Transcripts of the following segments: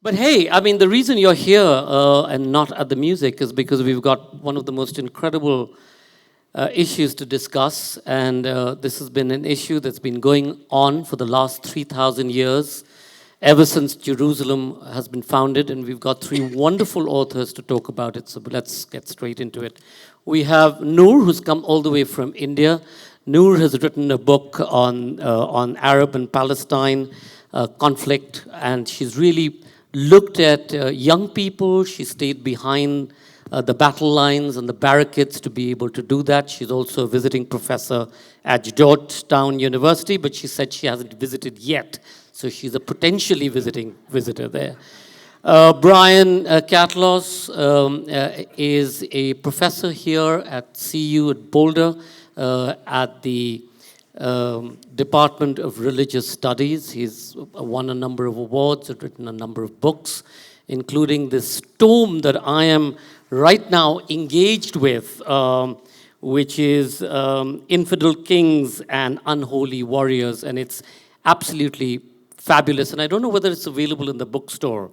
But hey, I mean, the reason you're here and not at the music is because we've got one of the most incredible issues to discuss. And this has been an issue that's been going on for the last 3,000 years, ever since Jerusalem has been founded. And we've got three wonderful authors to talk about it. So let's get straight into it. We have Nur, who's come all the way from India. Nur has written a book on Arab and Palestine conflict, and she's really looked at young people. She stayed behind the battle lines and the barricades to be able to do that. She's also a visiting professor at Georgetown University, but she said she hasn't visited yet, so she's a potentially visiting visitor there. Brian Catlos is a professor here at CU at Boulder at the Department of Religious Studies. He's won a number of awards, has written a number of books, including this tome that I am right now engaged with, which is Infidel Kings and Unholy Warriors, and it's absolutely fabulous. And I don't know whether it's available in the bookstore.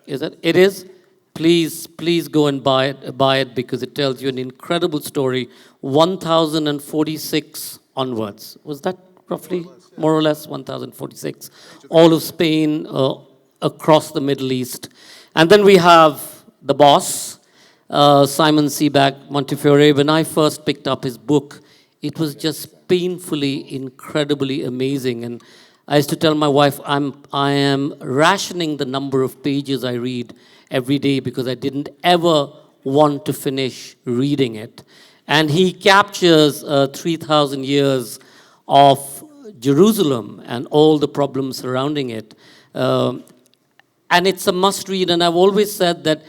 Is it? It is? Please go and buy it because it tells you an incredible story. 1046 onwards. Was that roughly? More or less 1046. All of Spain, across the Middle East. And then we have the boss, Simon Sebag Montefiore. When I first picked up his book, it was just painfully, incredibly amazing. And I used to tell my wife, I am rationing the number of pages I read every day because I didn't ever want to finish reading it. And he captures 3,000 years of Jerusalem and all the problems surrounding it. And it's a must-read, and I've always said that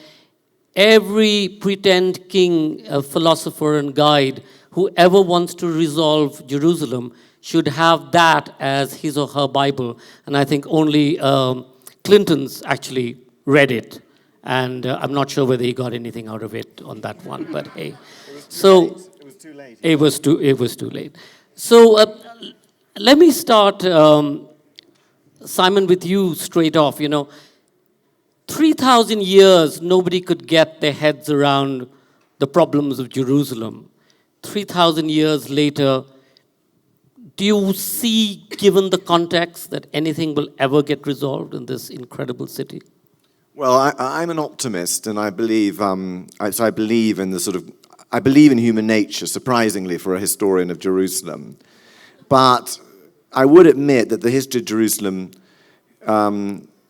every pretend king, philosopher, and guide who ever wants to resolve Jerusalem should have that as his or her Bible. And I think only Clinton's actually read it. And I'm not sure whether he got anything out of it on that one, but hey. So it was too late. It was too late. So let me start, Simon, with you straight off. 3,000 years, nobody could get their heads around the problems of Jerusalem. 3,000 years later, do you see, given the context, that anything will ever get resolved in this incredible city? Well, I'm an optimist, and I believe I believe in I believe in human nature, surprisingly, for a historian of Jerusalem. But I would admit that the history of Jerusalem,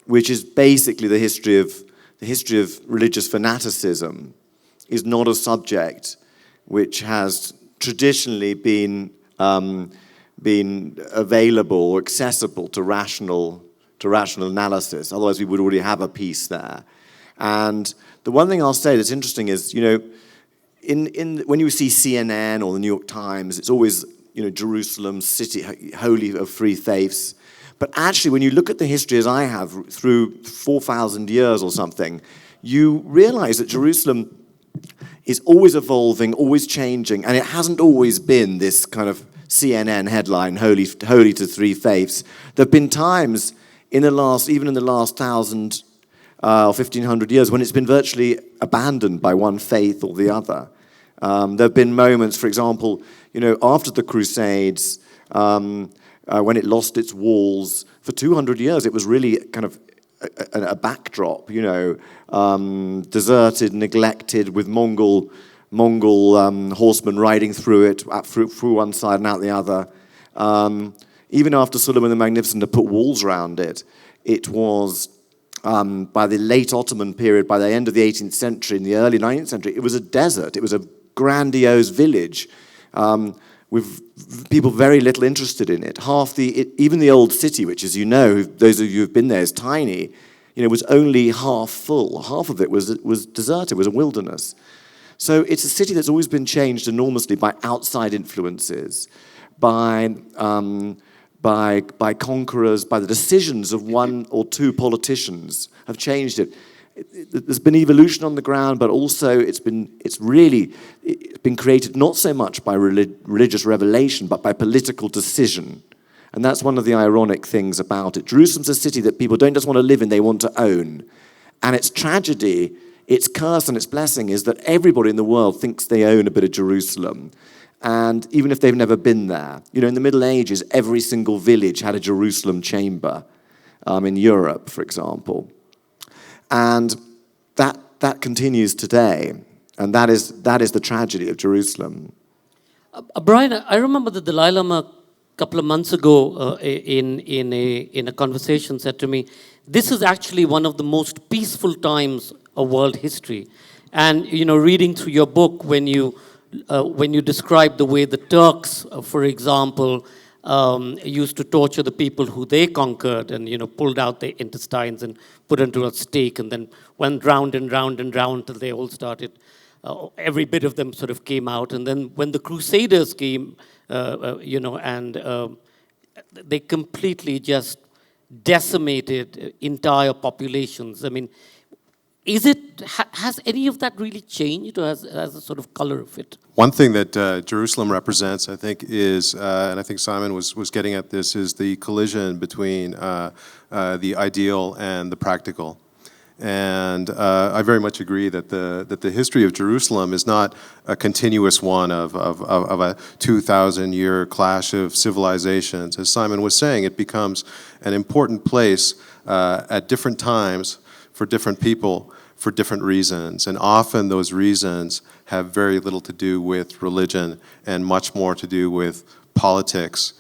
which is basically the history of religious fanaticism, is not a subject which has traditionally been available or accessible to rational analysis. Otherwise, we would already have a piece there. And the one thing I'll say that's interesting is, when you see CNN or the New York Times, it's always, Jerusalem, city, holy of three faiths. But actually, when you look at the history as I have through 4,000 years or something, you realize that Jerusalem is always evolving, always changing, and it hasn't always been this kind of CNN headline, holy to three faiths. There have been times even in the last 1,000 or 1,500 years, when it's been virtually abandoned by one faith or the other. There have been moments, for example, after the Crusades, when it lost its walls, for 200 years it was really kind of a backdrop, deserted, neglected, with Mongol horsemen riding through it, through one side and out the other. Even after Suleiman the Magnificent had put walls around it, it was, by the late Ottoman period, by the end of the 18th century, in the early 19th century, it was a desert. It was a grandiose village with people very little interested in it. Even the old city, which, as you know, those of you who've been there, is tiny, was only half full. Half of it was deserted, was a wilderness. So it's a city that's always been changed enormously by outside influences, by conquerors, by the decisions of one or two politicians have changed it. There's been evolution on the ground, but also it's been created not so much by religious revelation, but by political decision And that's one of the ironic things about it. Jerusalem's a city that people don't just want to live in, they want to own. And its tragedy, its curse and its blessing is that everybody in the world thinks they own a bit of Jerusalem. And even if they've never been there. You know, in the Middle Ages, every single village had a Jerusalem chamber, in Europe, for example. And that continues today. And that is the tragedy of Jerusalem. Brian, I remember the Dalai Lama a couple of months ago in a conversation said to me, this is actually one of the most peaceful times of world history. And, you know, reading through your book, when you describe the way the Turks, for example, used to torture the people who they conquered and, you know, pulled out their intestines and put into a stake and then went round and round and round till they all started, every bit of them sort of came out. And then when the Crusaders came, you know, and they completely just decimated entire populations. I mean, has any of that really changed, or has a sort of color of it? One thing that Jerusalem represents, I think, is, and I think Simon was getting at this, is the collision between the ideal and the practical. And I very much agree that the history of Jerusalem is not a continuous one of a 2,000-year clash of civilizations. As Simon was saying, it becomes an important place at different times for different people for different reasons. And often those reasons have very little to do with religion and much more to do with politics,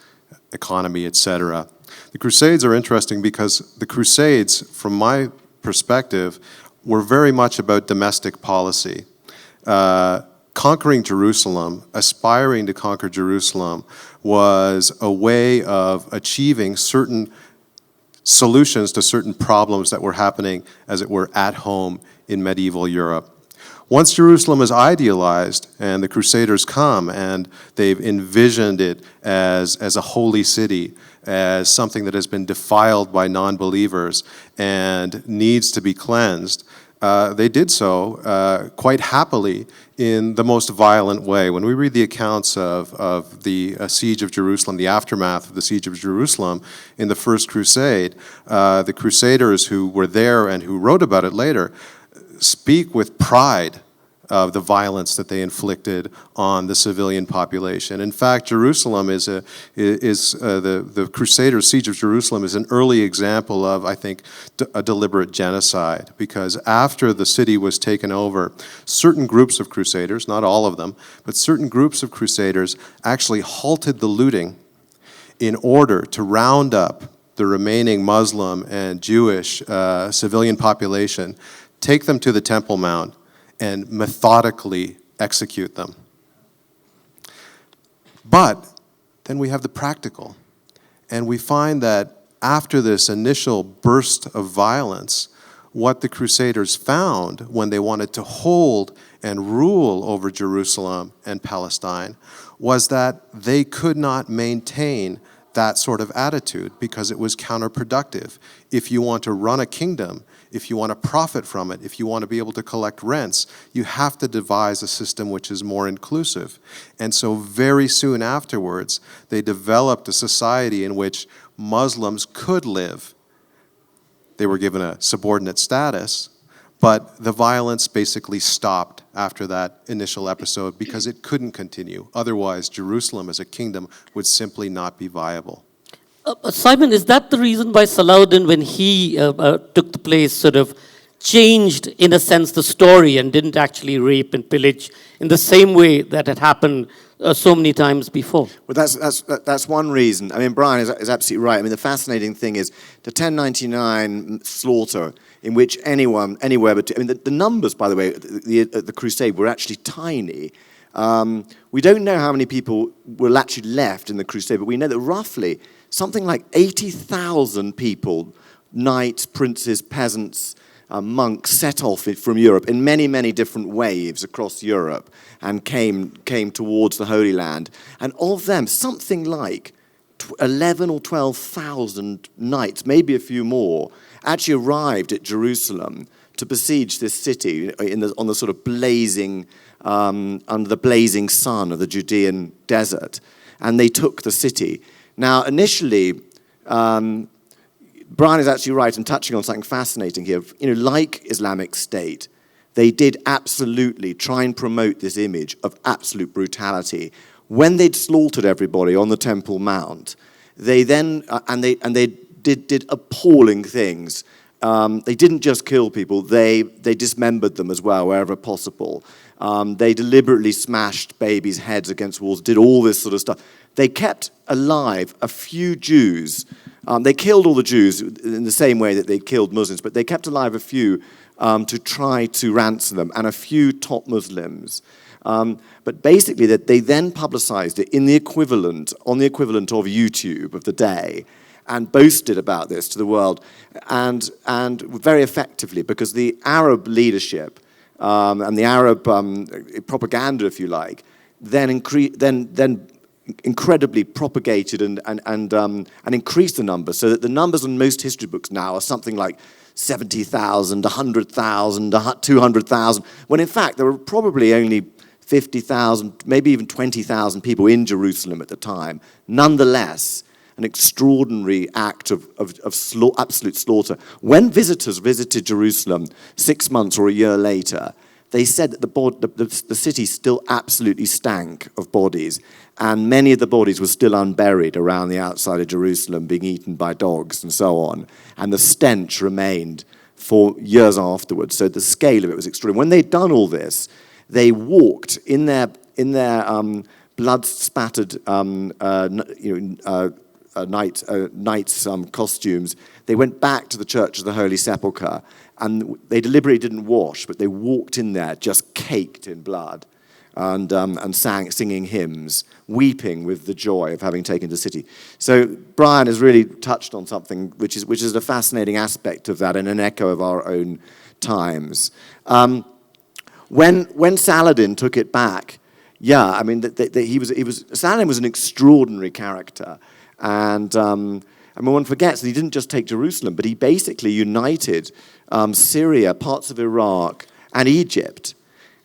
economy, etc. The Crusades are interesting because the Crusades, from my perspective, were very much about domestic policy. Conquering Jerusalem, aspiring to conquer Jerusalem, was a way of achieving certain solutions to certain problems that were happening, as it were, at home in medieval Europe. Once Jerusalem is idealized and the Crusaders come and they've envisioned it as a holy city, as something that has been defiled by non-believers and needs to be cleansed, they did so quite happily in the most violent way. When we read the accounts of the siege of Jerusalem, the aftermath of the siege of Jerusalem in the First Crusade, the Crusaders who were there and who wrote about it later speak with pride of the violence that they inflicted on the civilian population. In fact, Jerusalem the Crusaders' siege of Jerusalem is an early example of, I think, a deliberate genocide, because after the city was taken over, certain groups of Crusaders, not all of them, but certain groups of Crusaders actually halted the looting in order to round up the remaining Muslim and Jewish civilian population, take them to the Temple Mount, and methodically execute them. But then we have the practical. And we find that after this initial burst of violence, what the Crusaders found when they wanted to hold and rule over Jerusalem and Palestine was that they could not maintain that sort of attitude because it was counterproductive. If you want to run a kingdom, if you want to profit from it, if you want to be able to collect rents, you have to devise a system which is more inclusive. And so very soon afterwards, they developed a society in which Muslims could live. They were given a subordinate status, but the violence basically stopped after that initial episode because it couldn't continue. Otherwise, Jerusalem as a kingdom would simply not be viable. Simon, is that the reason why Salahuddin, when he took the place, sort of changed, in a sense, the story and didn't actually rape and pillage in the same way that had happened so many times before? Well, that's one reason. I mean, Brian is absolutely right. I mean, the fascinating thing is the 1099 slaughter, in which anyone, anywhere, but I mean, the numbers, by the way, the Crusade were actually tiny. We don't know how many people were actually left in the Crusade, but we know that roughly something like 80,000 people, knights, princes, peasants, monks, set off from Europe in many, many different waves across Europe and came towards the Holy Land. And of them, something like 11 or 12,000 knights, maybe a few more, actually arrived at Jerusalem to besiege this city on the sort of blazing, under the blazing sun of the Judean desert. And they took the city. Now, initially, Brian is actually right in touching on something fascinating here. Like Islamic State, they did absolutely try and promote this image of absolute brutality. When they'd slaughtered everybody on the Temple Mount, they then, they did appalling things. They didn't just kill people, they dismembered them as well, wherever possible. They deliberately smashed babies' heads against walls, did all this sort of stuff. They kept alive a few Jews. They killed all the Jews in the same way that they killed Muslims, but they kept alive a few to try to ransom them, and a few top Muslims. But basically, that they then publicized it on the equivalent of YouTube of the day, and boasted about this to the world, and very effectively, because the Arab leadership and the Arab propaganda, if you like, then incredibly propagated and increased the numbers, so that the numbers on most history books now are something like 70,000, 100,000, 200,000, when in fact there were probably only 50,000, maybe even 20,000 people in Jerusalem at the time. Nonetheless, an extraordinary act of absolute slaughter. When visitors visited Jerusalem 6 months or a year later, they said that the city still absolutely stank of bodies, and many of the bodies were still unburied around the outside of Jerusalem, being eaten by dogs and so on. And the stench remained for years afterwards. So the scale of it was extraordinary. When they'd done all this, they walked in their blood-spattered knights' costumes. They went back to the Church of the Holy Sepulchre, and they deliberately didn't wash, but they walked in there just caked in blood, and singing hymns, weeping with the joy of having taken the city. So Brian has really touched on something which is a fascinating aspect of that, and an echo of our own times. When Saladin took it back, I mean, Saladin was an extraordinary character, and one forgets that he didn't just take Jerusalem, but he basically united Syria, parts of Iraq, and Egypt.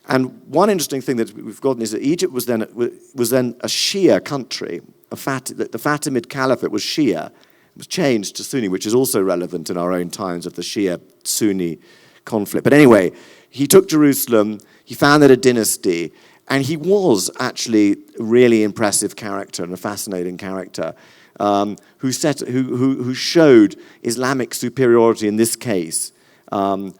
And one interesting thing that we've gotten is that Egypt was then a Shia country. The Fatimid Caliphate was Shia. It was changed to Sunni, which is also relevant in our own times of the Shia-Sunni conflict. But anyway, he took Jerusalem, he founded a dynasty, and he was actually a really impressive character and a fascinating character who showed Islamic superiority in this case. They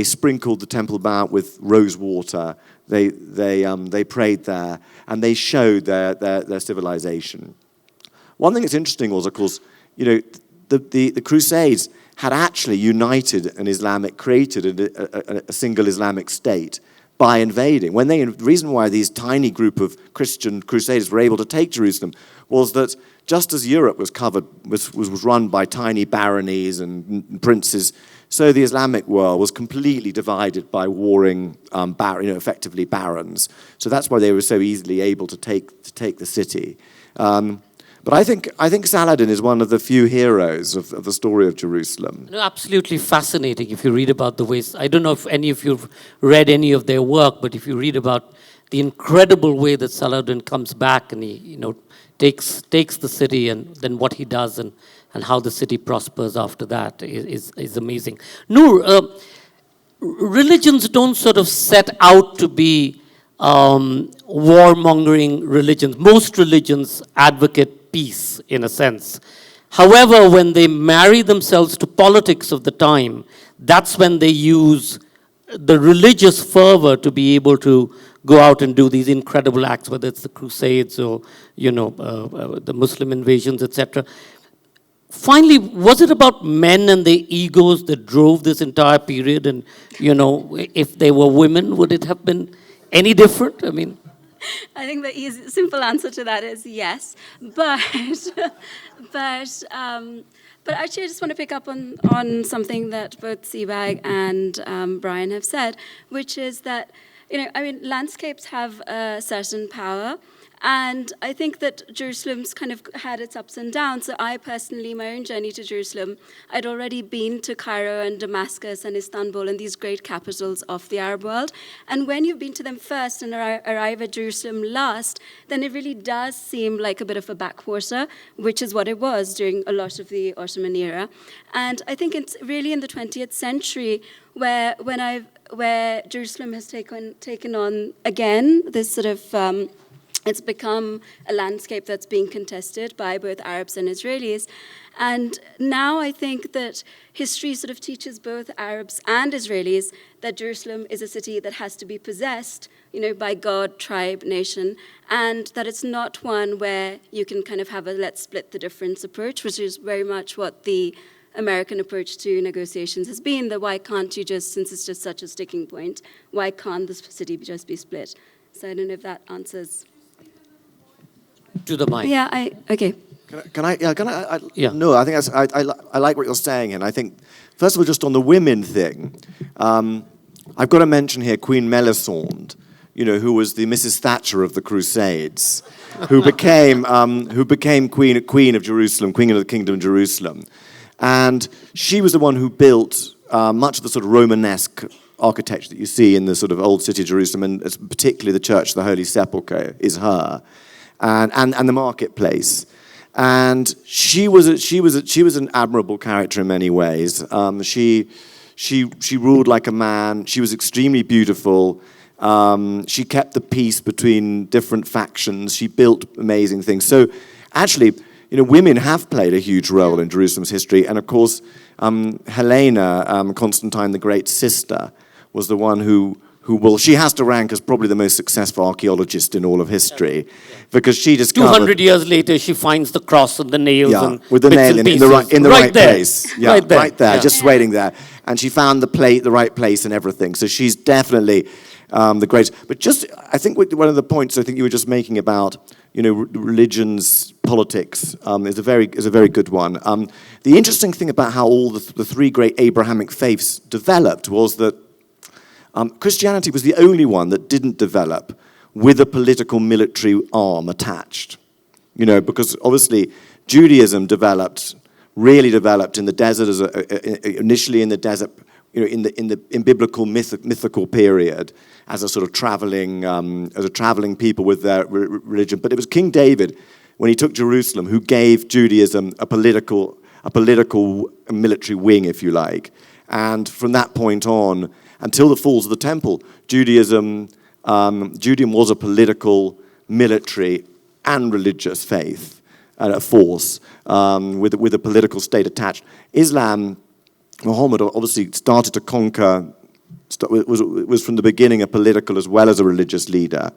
sprinkled the Temple Mount with rose water. They prayed there, and they showed their civilization. One thing that's interesting was, of course, the Crusades had actually created a single Islamic state by invading. The reason why these tiny group of Christian crusaders were able to take Jerusalem was that just as Europe was run by tiny baronies and princes, so the Islamic world was completely divided by warring, effectively barons. So that's why they were so easily able to take the city. But I think Saladin is one of the few heroes of the story of Jerusalem. No, absolutely fascinating if you read about the ways. I don't know if any of you have read any of their work, but if you read about the incredible way that Saladin comes back and he takes the city, and then what he does and how the city prospers after that is amazing. Nur, religions don't sort of set out to be warmongering religions. Most religions advocate peace, in a sense. However, when they marry themselves to politics of the time, that's when they use the religious fervor to be able to go out and do these incredible acts, whether it's the Crusades or, the Muslim invasions, etc. Finally, was it about men and their egos that drove this entire period? And, if they were women, would it have been any different? I mean... I think the simple answer to that is yes, but actually I just want to pick up on something that both Sebag and Brian have said, which is that landscapes have a certain power, And I think that Jerusalem's kind of had its ups and downs. So I personally, my own journey to Jerusalem, I'd already been to Cairo and Damascus and Istanbul and these great capitals of the Arab world. And when you've been to them first and arrive at Jerusalem last, then it really does seem like a bit of a backwater, which is what it was during a lot of the Ottoman era. And I think it's really in the 20th century where Jerusalem has taken on again this sort of it's become a landscape that's being contested by both Arabs and Israelis. And now I think that history sort of teaches both Arabs and Israelis that Jerusalem is a city that has to be possessed, by God, tribe, nation, and that it's not one where you can kind of have a let's split the difference approach, which is very much what the American approach to negotiations has been, that why can't you just, since it's just such a sticking point, why can't this city just be split? So I don't know if that answers. To the mic. Yeah, okay. Can I? Yeah. No, I think I like what you're saying, and I think first of all, just on the women thing, I've got to mention here Queen Melisande, who was the Mrs. Thatcher of the Crusades, who became queen of Jerusalem, queen of the Kingdom of Jerusalem, and she was the one who built much of the sort of Romanesque architecture that you see in the sort of old city of Jerusalem, and particularly the Church of the Holy Sepulchre is her. And the marketplace, and she was an admirable character in many ways. She ruled like a man. She was extremely beautiful. She kept the peace between different factions. She built amazing things. So, actually, women have played a huge role in Jerusalem's history. And of course, Helena, Constantine the Great's sister, was the one who she has to rank as probably the most successful archaeologist in all of history, because she discovered 200 years later, she finds the cross and the nails and with the bits nail and in the right there. place. Yeah, right there, just waiting there. And she found the right place and everything. So she's definitely the greatest. But just, I think one of the points I think you were just making about religions, politics is a very good one. The interesting thing about how all the three great Abrahamic faiths developed was that Christianity was the only one that didn't develop with a political military arm attached. Because obviously Judaism really developed in the desert, initially in the desert, in biblical mythical period, as a sort of traveling people with their religion. But it was King David, when he took Jerusalem, who gave Judaism a political military wing, if you like. And from that point on, until the falls of the temple, Judaism was a political, military, and religious faith, a force with a political state attached. Islam, Muhammad obviously started to conquer. It was from the beginning a political as well as a religious leader,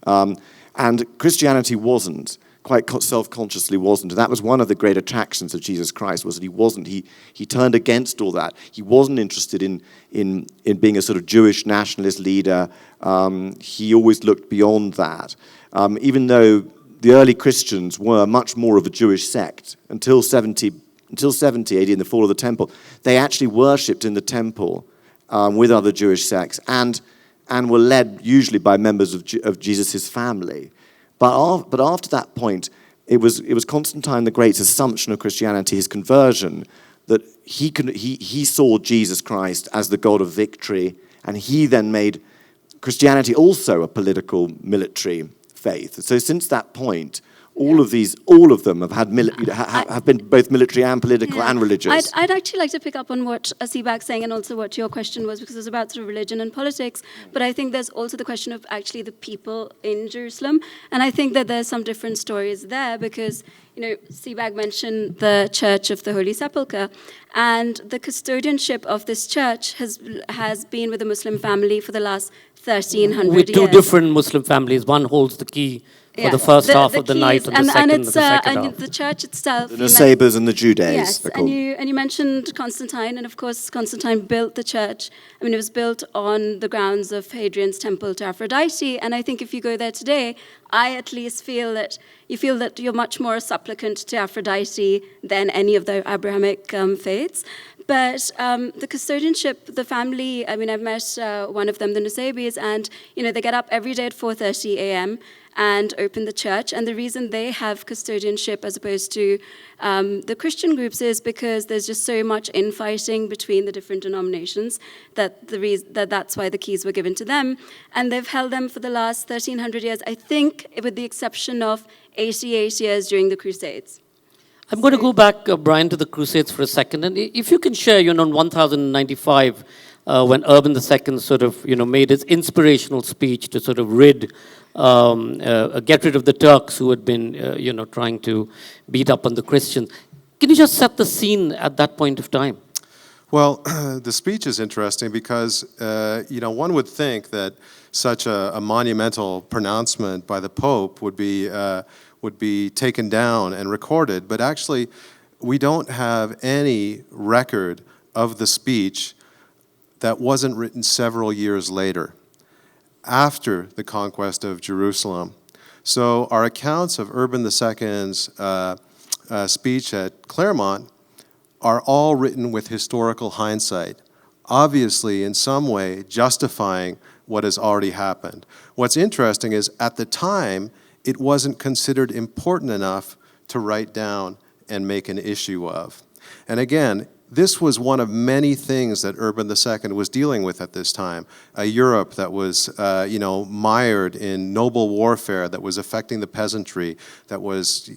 and Christianity wasn't. Quite self-consciously wasn't. And that was one of the great attractions of Jesus Christ, was that he wasn't. He turned against all that. He wasn't interested in being a sort of Jewish nationalist leader. He always looked beyond that. Even though the early Christians were much more of a Jewish sect until 70 AD in the fall of the temple, they actually worshipped in the temple with other Jewish sects and were led usually by members of Jesus' family. But after that point, it was Constantine the Great's assumption of Christianity, his conversion, that he saw Jesus Christ as the God of victory, and he then made Christianity also a political military faith. So since that point, all of them have had have been both military and political and religious. I'd actually like to pick up on what Sebag's saying and also what your question was, because it was about sort of religion and politics. But I think there's also the question of actually the people in Jerusalem, and I think that there's some different stories there, because Sebag mentioned the Church of the Holy Sepulchre, and the custodianship of this church has been with the Muslim family for the last 1,300 years. With two different Muslim families, one holds the key for the first half of the night, and the second half. The church itself. The Sabers and the Judaes. Yes, and you mentioned Constantine, and of course Constantine built the church. I mean, it was built on the grounds of Hadrian's temple to Aphrodite, and I think if you go there today, I at least feel that you're much more a supplicant to Aphrodite than any of the Abrahamic faiths. But the custodianship, the family, I mean, I've met one of them, the Nusaybi's, and they get up every day at 4:30 a.m., and open the church. And the reason they have custodianship as opposed to the Christian groups is because there's just so much infighting between the different denominations that's why the keys were given to them. And they've held them for the last 1,300 years, I think, with the exception of 88 years during the Crusades. I'm going to go back, Brian, to the Crusades for a second. And if you can share, in 1095, when Urban II sort of, made his inspirational speech to sort of get rid of the Turks who had been, trying to beat up on the Christians. Can you just set the scene at that point of time? Well, the speech is interesting because, one would think that such a monumental pronouncement by the Pope would be taken down and recorded, but actually we don't have any record of the speech that wasn't written several years later, after the conquest of Jerusalem. So our accounts of Urban II's speech at Claremont are all written with historical hindsight, obviously in some way justifying what has already happened. What's interesting is at the time, it wasn't considered important enough to write down and make an issue of. And again, this was one of many things that Urban II was dealing with at this time. A Europe that was, mired in noble warfare, that was affecting the peasantry, that was,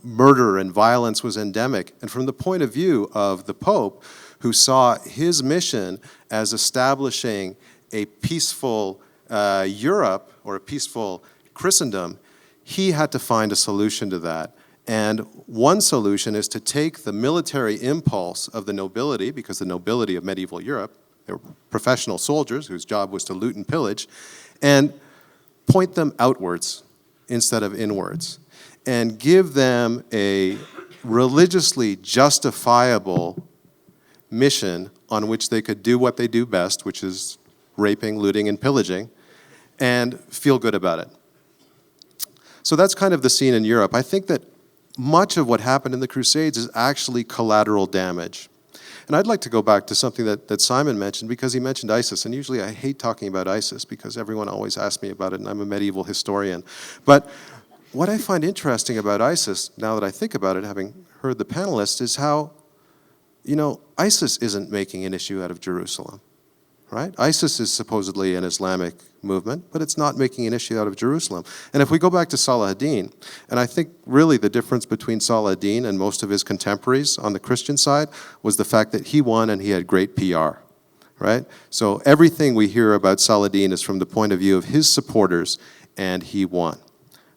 murder and violence was endemic. And from the point of view of the Pope, who saw his mission as establishing a peaceful Europe or a peaceful Christendom, he had to find a solution to that. And one solution is to take the military impulse of the nobility, because the nobility of medieval Europe, they were professional soldiers whose job was to loot and pillage, and point them outwards instead of inwards, and give them a religiously justifiable mission on which they could do what they do best, which is raping, looting, and pillaging, and feel good about it. So that's kind of the scene in Europe. I think that much of what happened in the Crusades is actually collateral damage. And I'd like to go back to something that Simon mentioned, because he mentioned ISIS. And usually I hate talking about ISIS because everyone always asks me about it, and I'm a medieval historian. But what I find interesting about ISIS, now that I think about it, having heard the panelists, is how, ISIS isn't making an issue out of Jerusalem. Right? ISIS is supposedly an Islamic movement, but it's not making an issue out of Jerusalem. And if we go back to Salah ad-Din, and I think really the difference between Salah ad-Din and most of his contemporaries on the Christian side was the fact that he won and he had great PR, right? So everything we hear about Salah ad-Din is from the point of view of his supporters, and he won,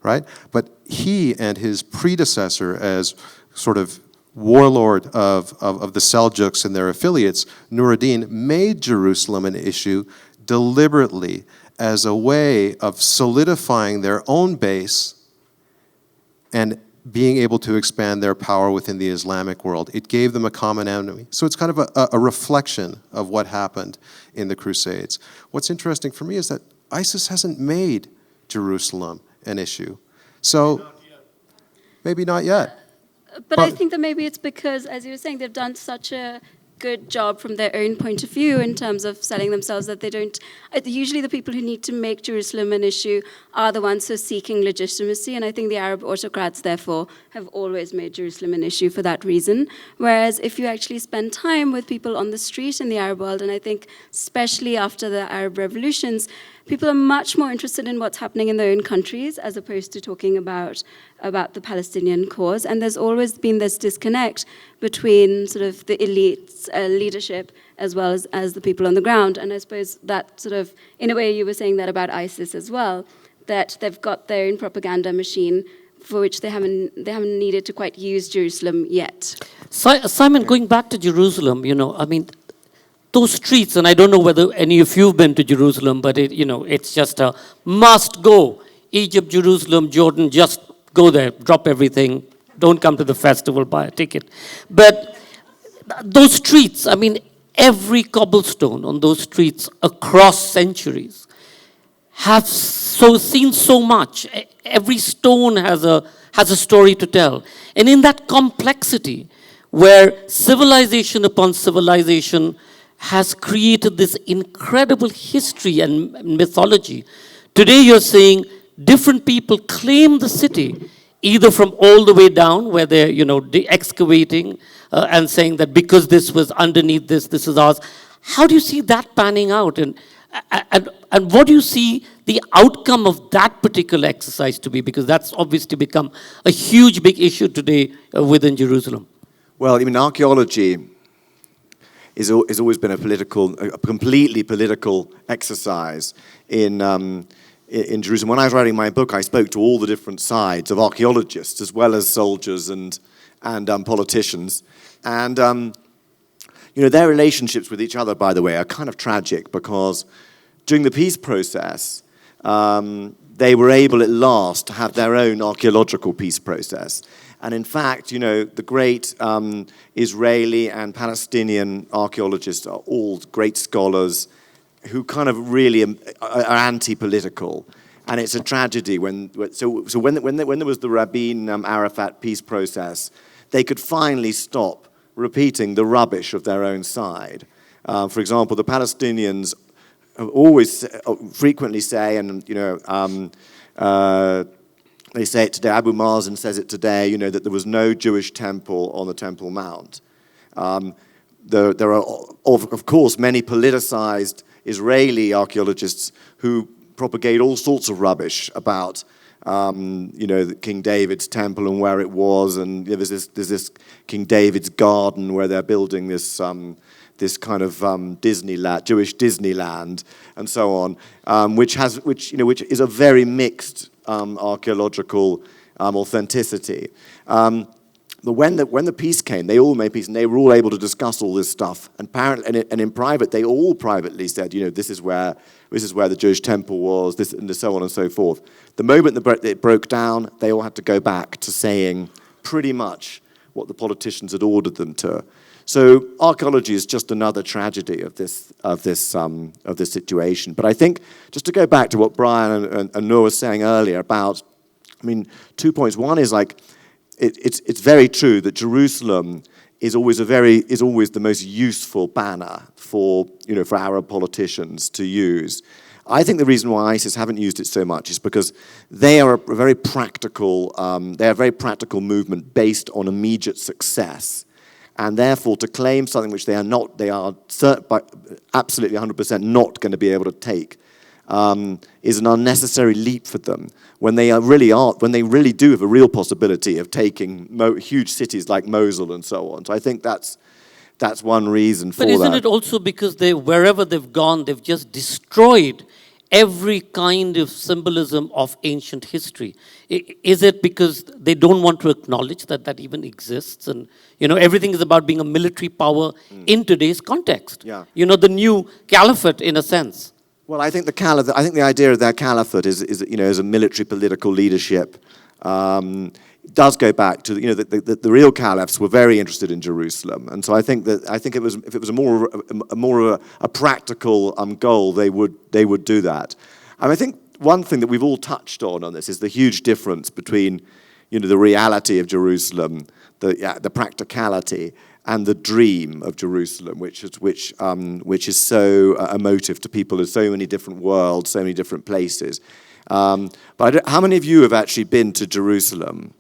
right? But he and his predecessor as sort of warlord of the Seljuks and their affiliates, Nur ad-Din, made Jerusalem an issue deliberately as a way of solidifying their own base and being able to expand their power within the Islamic world. It gave them a common enemy. So it's kind of a reflection of what happened in the Crusades. What's interesting for me is that ISIS hasn't made Jerusalem an issue. So maybe not yet. But I think that maybe it's because, as you were saying, they've done such a good job from their own point of view in terms of selling themselves that they don't. Usually the people who need to make Jerusalem an issue are the ones who are seeking legitimacy, and I think the Arab autocrats, therefore, have always made Jerusalem an issue for that reason. Whereas if you actually spend time with people on the street in the Arab world, and I think especially after the Arab revolutions, people are much more interested in what's happening in their own countries as opposed to talking about the Palestinian cause. And there's always been this disconnect between sort of the elites, leadership, as well as the people on the ground. And I suppose that sort of, in a way, you were saying that about ISIS as well, that they've got their own propaganda machine for which they haven't needed to quite use Jerusalem yet. Simon, going back to Jerusalem, those streets, and I don't know whether any of you have been to Jerusalem, but it's just a must go. Egypt, Jerusalem, Jordan, just go there, drop everything, don't come to the festival, buy a ticket. But those streets, every cobblestone on those streets across centuries have seen so much. Every stone has a story to tell. And in that complexity, where civilization upon civilization has created this incredible history and mythology. Today you're saying different people claim the city, either from all the way down, where they're, excavating and saying that because this was underneath this, this is ours. How do you see that panning out? And what do you see the outcome of that particular exercise to be? Because that's obviously become a huge, big issue today within Jerusalem. Well, I mean, archaeology is always been a completely political exercise in Jerusalem. When I was writing my book, I spoke to all the different sides of archaeologists, as well as soldiers and politicians. And their relationships with each other, by the way, are kind of tragic, because during the peace process, they were able at last to have their own archaeological peace process. And in fact, the great Israeli and Palestinian archaeologists are all great scholars who kind of really are anti-political. And it's a tragedy when there was the Rabin-Arafat peace process, they could finally stop repeating the rubbish of their own side. For example, the Palestinians always frequently say, and they say it today, Abu Mazen says it today, that there was no Jewish temple on the Temple Mount. There are, of course, many politicized Israeli archaeologists who propagate all sorts of rubbish about King David's temple and where it was, and there's this King David's garden where they're building this kind of Disneyland, Jewish Disneyland, and so on, which is a very mixed archaeological authenticity. But when the peace came, they all made peace, and they were all able to discuss all this stuff. And apparently, and in private, they all privately said, this is where the Jewish temple was, this, and so on and so forth. The moment it broke down, they all had to go back to saying pretty much what the politicians had ordered them to. So archaeology is just another tragedy of this situation. But I think, just to go back to what Brian and Nur were saying earlier about, 2 points. One is it's very true that Jerusalem is always the most useful banner for Arab politicians to use. I think the reason why ISIS haven't used it so much is because they are a very practical movement based on immediate success. And therefore, to claim something which they are absolutely 100% not going to be able to take is an unnecessary leap for them when they really do have a real possibility of taking huge cities like Mosul and so on. So I think that's one reason for that. But isn't it also because wherever they've gone, they've just destroyed every kind of symbolism of ancient history? Is it because they don't want to acknowledge that even exists? And everything is about being a military power in today's context. Yeah. The new caliphate, in a sense. Well, I think the idea of their caliphate is a military political leadership. Does go back to the real caliphs were very interested in Jerusalem, and so I think if it was a more of a practical goal, they would do that. And I think one thing that we've all touched on this is the huge difference between the reality of Jerusalem, the practicality, and the dream of Jerusalem, which is so emotive to people in so many different worlds, so many different places. But how many of you have actually been to Jerusalem?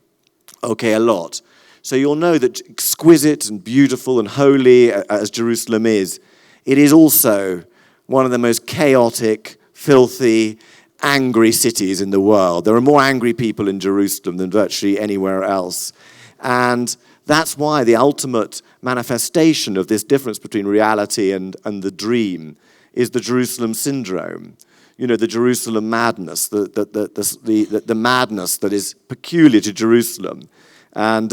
Okay, a lot. So you'll know that exquisite and beautiful and holy as Jerusalem is, it is also one of the most chaotic, filthy, angry cities in the world. There are more angry people in Jerusalem than virtually anywhere else. And that's why the ultimate manifestation of this difference between reality and the dream is the Jerusalem syndrome. The Jerusalem madness, the madness that is peculiar to Jerusalem. And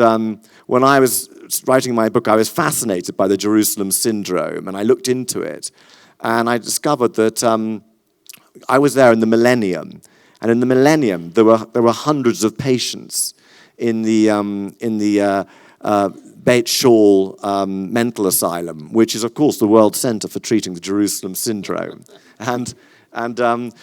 when I was writing my book, I was fascinated by the Jerusalem syndrome, and I looked into it, and I discovered that I was there in the millennium, and in the millennium there were hundreds of patients in the Beit Shaul mental asylum, which is of course the world center for treating the Jerusalem syndrome, and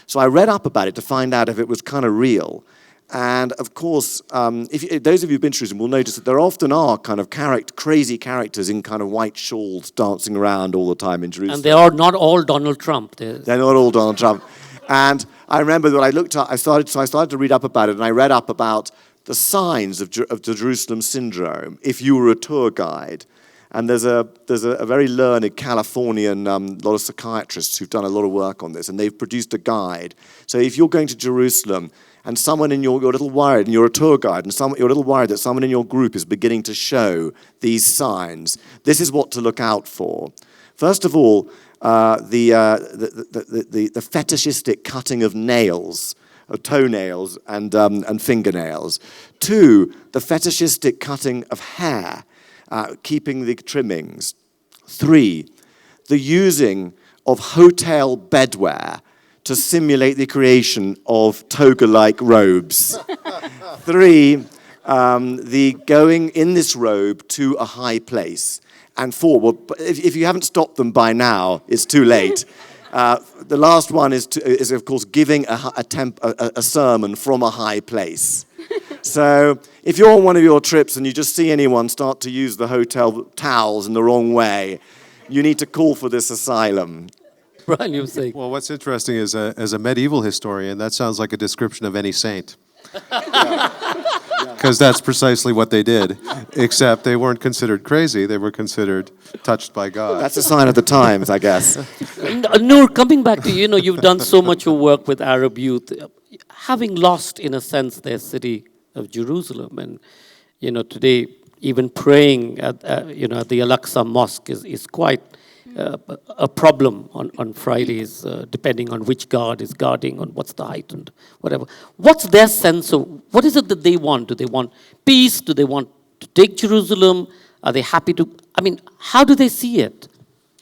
so I read up about it to find out if it was kind of real. And of course, if those of you who've been to Jerusalem will notice that there often are kind of crazy characters in kind of white shawls dancing around all the time in Jerusalem. And they are not all Donald Trump. They're not all Donald Trump. And I remember that I started to read up about it, and I read up about the signs of the Jerusalem syndrome if you were a tour guide. And there's a very learned Californian, lot of psychiatrists who've done a lot of work on this, and they've produced a guide. So if you're going to Jerusalem and someone in you're a little worried, and you're a tour guide, and you're a little worried that someone in your group is beginning to show these signs, this is what to look out for. First of all, the fetishistic cutting of nails, of toenails and fingernails. 2, the fetishistic cutting of hair, keeping the trimmings. 3, the using of hotel bedwear to simulate the creation of toga-like robes. 3, the going in this robe to a high place. And 4, well, if you haven't stopped them by now, it's too late. The last one is of course, giving a sermon from a high place. So if you're on one of your trips and you just see anyone start to use the hotel towels in the wrong way, you need to call for this asylum. Brian, you were saying. Well, what's interesting is, as a medieval historian, that sounds like a description of any saint. Because that's precisely what they did, except they weren't considered crazy, they were considered touched by God. That's a sign of the times, I guess. Nur, coming back to you've done so much of work with Arab youth, having lost, in a sense, their city of Jerusalem, and today even praying at the Al-Aqsa Mosque is quite a problem on Fridays, depending on which guard is guarding, on what's the height and whatever. What's their sense of, what is it that they want? Do they want peace? Do they want to take Jerusalem? Are they happy to, how do they see it?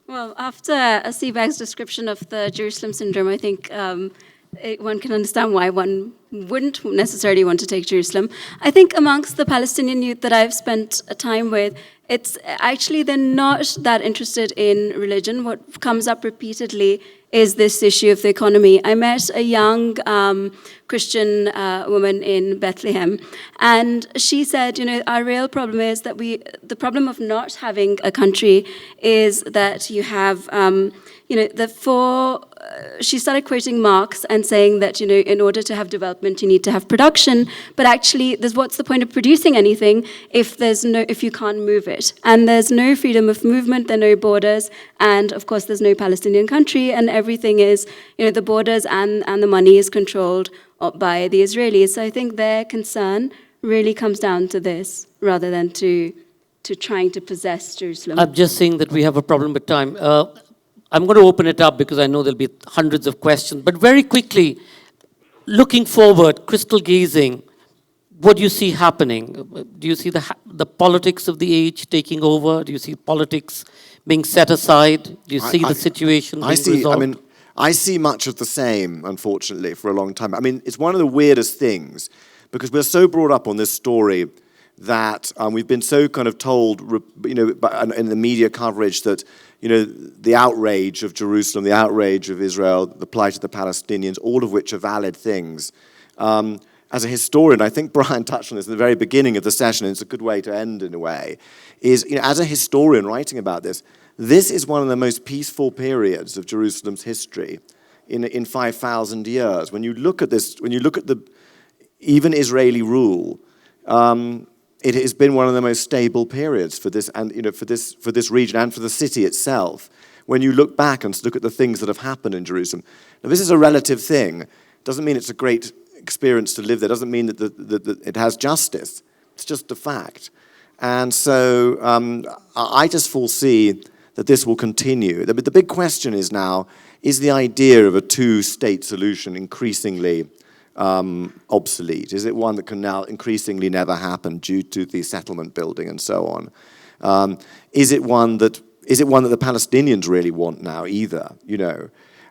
Well, after Sebag's description of the Jerusalem syndrome, I think one can understand why one wouldn't necessarily want to take Jerusalem. I think amongst the Palestinian youth that I've spent time with, it's actually they're not that interested in religion. What comes up repeatedly is this issue of the economy. I met a young Christian woman in Bethlehem, and she said, our real problem is that the problem of not having a country is that you have, she started quoting Marx and saying that, in order to have development, you need to have production, but actually, what's the point of producing anything if you can't move it? And there's no freedom of movement, there are no borders, and of course, there's no Palestinian country, and everything is, the borders and the money is controlled by the Israelis. So I think their concern really comes down to this, rather than to trying to possess Jerusalem. I'm just saying that we have a problem with time. I'm going to open it up because I know there'll be hundreds of questions. But very quickly, looking forward, crystal gazing, what do you see happening? Do you see the politics of the age taking over? Do you see politics being set aside? Do you see the situation being resolved? I see much of the same, unfortunately, for a long time. It's one of the weirdest things, because we're so brought up on this story that we've been so kind of told, in the media coverage that, the outrage of Jerusalem, the outrage of Israel, the plight of the Palestinians, all of which are valid things. As a historian, I think Brian touched on this at the very beginning of the session, and it's a good way to end in a way, is, as a historian writing about this is one of the most peaceful periods of Jerusalem's history in 5,000 years. When you look at this, when you look at even Israeli rule, it has been one of the most stable periods for this, and for this region and for the city itself. When you look back and look at the things that have happened in Jerusalem, now this is a relative thing. Doesn't mean it's a great experience to live there. Doesn't mean that it has justice. It's just a fact. And so I just foresee that this will continue. The big question is now: is the idea of a two-state solution increasingly obsolete? Is it one that can now increasingly never happen due to the settlement building and so on? Is it one that the Palestinians really want now either?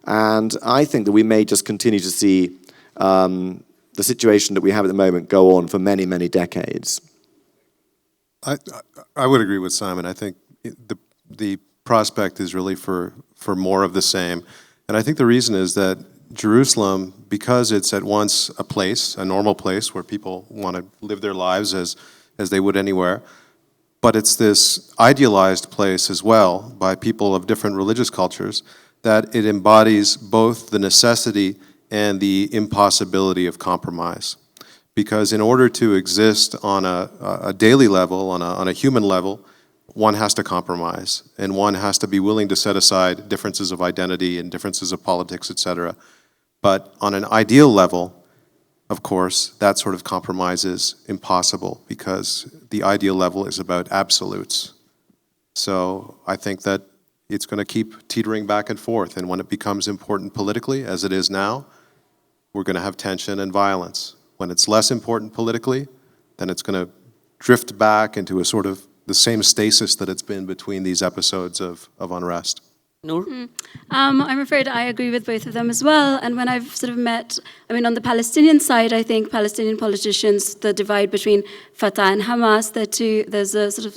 And I think that we may just continue to see the situation that we have at the moment go on for many, many decades. I would agree with Simon. I think the prospect is really for more of the same. And I think the reason is that Jerusalem, because it's at once a place, a normal place where people want to live their lives as they would anywhere, but it's this idealized place as well by people of different religious cultures, that it embodies both the necessity and the impossibility of compromise. Because in order to exist on a daily level, on a human level, one has to compromise, and one has to be willing to set aside differences of identity and differences of politics, etc. But on an ideal level, of course, that sort of compromise is impossible because the ideal level is about absolutes. So I think that it's going to keep teetering back and forth, and when it becomes important politically, as it is now, we're going to have tension and violence. When it's less important politically, then it's going to drift back into a sort of the same stasis that it's been between these episodes of unrest. Nur? I'm afraid I agree with both of them as well. And when I've sort of met, on the Palestinian side, I think Palestinian politicians, the divide between Fatah and Hamas, there's a sort of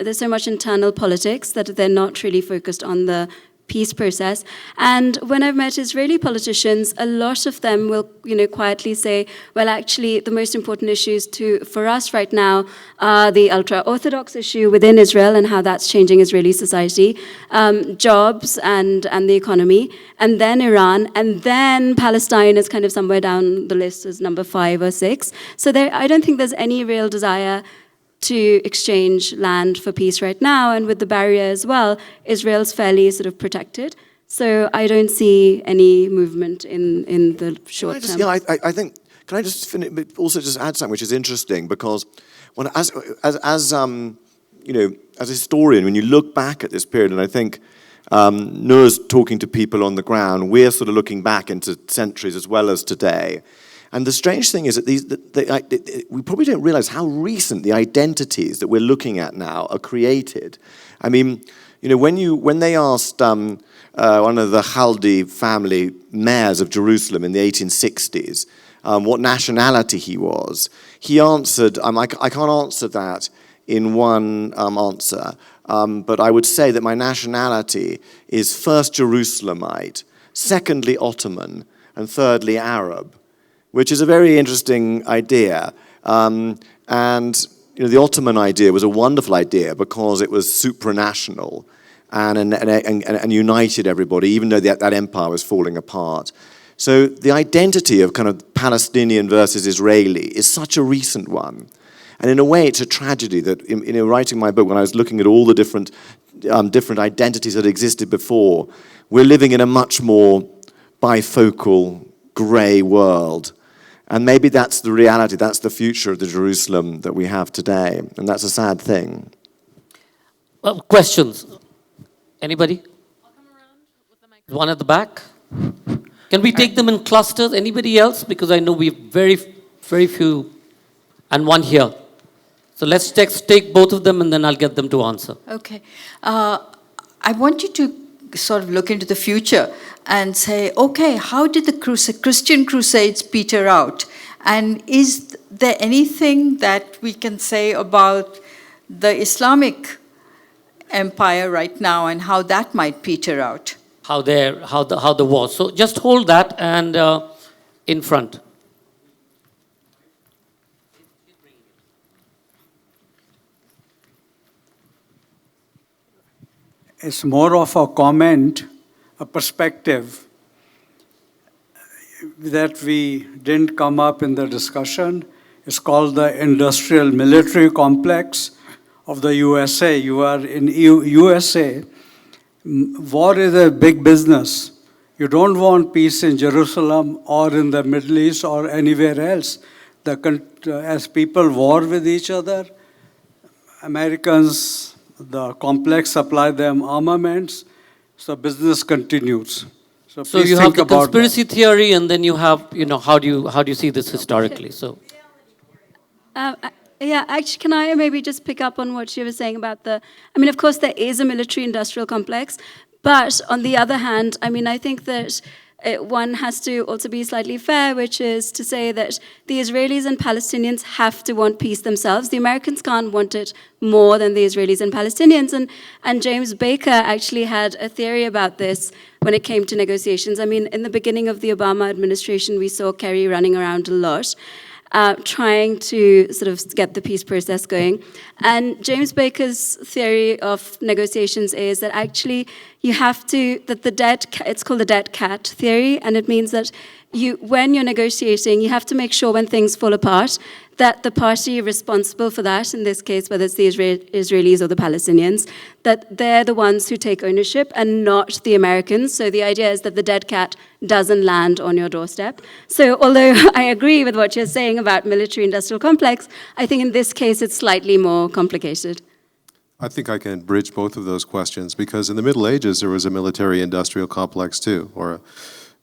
there's so much internal politics that they're not really focused on the peace process. And when I've met Israeli politicians, a lot of them will, quietly say, well, actually, the most important issues for us right now are the ultra-Orthodox issue within Israel and how that's changing Israeli society, jobs and the economy, and then Iran, and then Palestine is kind of somewhere down the list as number 5 or 6. So I don't think there's any real desire to exchange land for peace right now, and with the barrier as well, Israel's fairly sort of protected. So I don't see any movement in the short term. I think, can I just finish, but also just add something which is interesting, because as a historian, when you look back at this period, and I think Nur's talking to people on the ground, we're sort of looking back into centuries as well as today. And the strange thing is that we probably don't realize how recent the identities that we're looking at now are created. I mean, when they asked one of the Khaldi family mayors of Jerusalem in the 1860s what nationality he was, he answered, I can't answer that in one answer, but I would say that my nationality is first Jerusalemite, secondly Ottoman, and thirdly Arab, which is a very interesting idea. And the Ottoman idea was a wonderful idea because it was supranational and united everybody, even though that empire was falling apart. So the identity of kind of Palestinian versus Israeli is such a recent one. And in a way, it's a tragedy that in writing my book, when I was looking at all the different identities that existed before, we're living in a much more bifocal, grey world. And maybe that's the reality, that's the future of the Jerusalem that we have today. And that's a sad thing. Well, questions? Anybody? I'll come around with the microphone. One at the back? Can we take them in clusters? Anybody else? Because I know we have very, very few. And one here. So let's take both of them and then I'll get them to answer. Okay. I want you to sort of look into the future and say, okay, how did the Christian Crusades peter out? And is there anything that we can say about the Islamic empire right now and how that might peter out? How the war. So just hold that and in front. It's more of a comment, a perspective that we didn't come up in the discussion. It's called the industrial military complex of the USA. You are in USA. War is a big business. You don't want peace in Jerusalem or in the Middle East or anywhere else. As people war with each other, Americans, the complex supply them armaments, so business continues. So you have the conspiracy theory, and then you have, how do you see this historically? So, yeah, actually, can I maybe just pick up on what you were saying about of course there is a military-industrial complex, but on the other hand, I think that one has to also be slightly fair, which is to say that the Israelis and Palestinians have to want peace themselves. The Americans can't want it more than the Israelis and Palestinians. And James Baker actually had a theory about this when it came to negotiations. In the beginning of the Obama administration, we saw Kerry running around a lot, trying to sort of get the peace process going. And James Baker's theory of negotiations is that actually you have to, that it's called the dead cat theory, and it means that when you're negotiating, you have to make sure when things fall apart that the party responsible for that, in this case, whether it's the Israelis or the Palestinians, that they're the ones who take ownership and not the Americans. So the idea is that the dead cat doesn't land on your doorstep. So although I agree with what you're saying about military-industrial complex, I think in this case it's slightly more complicated. I think I can bridge both of those questions, because in the Middle Ages there was a military-industrial complex too, or a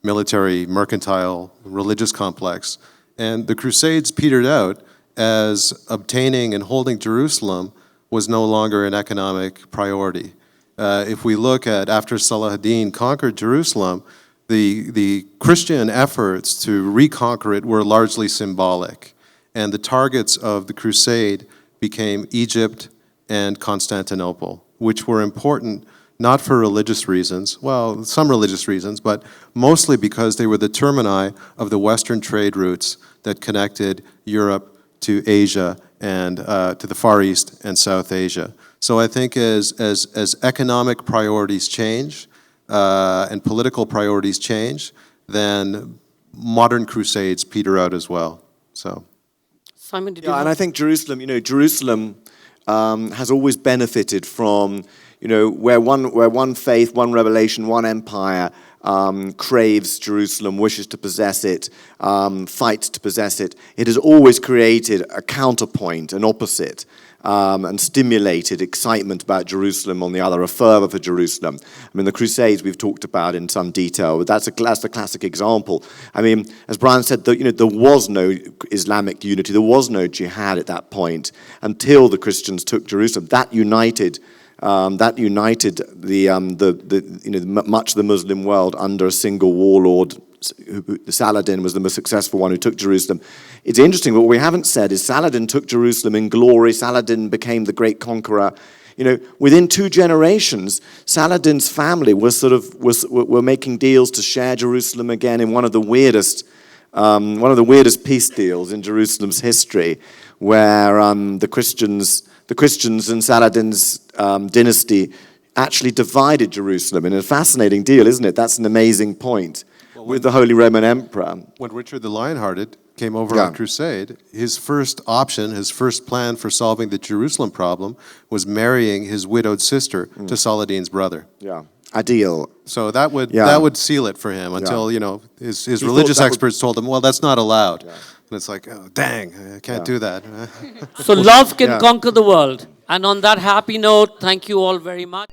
military, mercantile, religious complex. And the Crusades petered out as obtaining and holding Jerusalem was no longer an economic priority. If we look at after Saladin conquered Jerusalem, the Christian efforts to reconquer it were largely symbolic. And the targets of the crusade became Egypt and Constantinople, which were important not for religious reasons, well, some religious reasons, but mostly because they were the termini of the Western trade routes that connected Europe to Asia and to the Far East and South Asia. So I think as economic priorities change and political priorities change, then modern crusades peter out as well. So, Simon, did you? Yeah, and I think Jerusalem has always benefited from, where one faith, one revelation, one empire craves Jerusalem, wishes to possess it, fights to possess it. It has always created a counterpoint, an opposite, and stimulated excitement about Jerusalem on the other, a fervor for Jerusalem. I mean, the Crusades we've talked about in some detail, but that's the classic example. I mean, as Brian said, there was no Islamic unity, there was no jihad at that point until the Christians took Jerusalem. That united much of the Muslim world under a single warlord. Saladin was the most successful one who took Jerusalem. It's interesting, but what we haven't said is Saladin took Jerusalem in glory. Saladin became the great conqueror. Within 2 generations, Saladin's family were making deals to share Jerusalem again in one of the weirdest peace deals in Jerusalem's history, where the Christians and Saladin's dynasty actually divided Jerusalem in a fascinating deal, isn't it? That's an amazing point. With the Holy Roman Emperor. When Richard the Lionhearted came over on crusade, his first option, his first plan for solving the Jerusalem problem was marrying his widowed sister to Saladin's brother. Yeah, ideal. So that would seal it for him until his religious experts told him, well, that's not allowed. Yeah. And it's like, oh, dang, I can't do that. So love can conquer the world. And on that happy note, thank you all very much.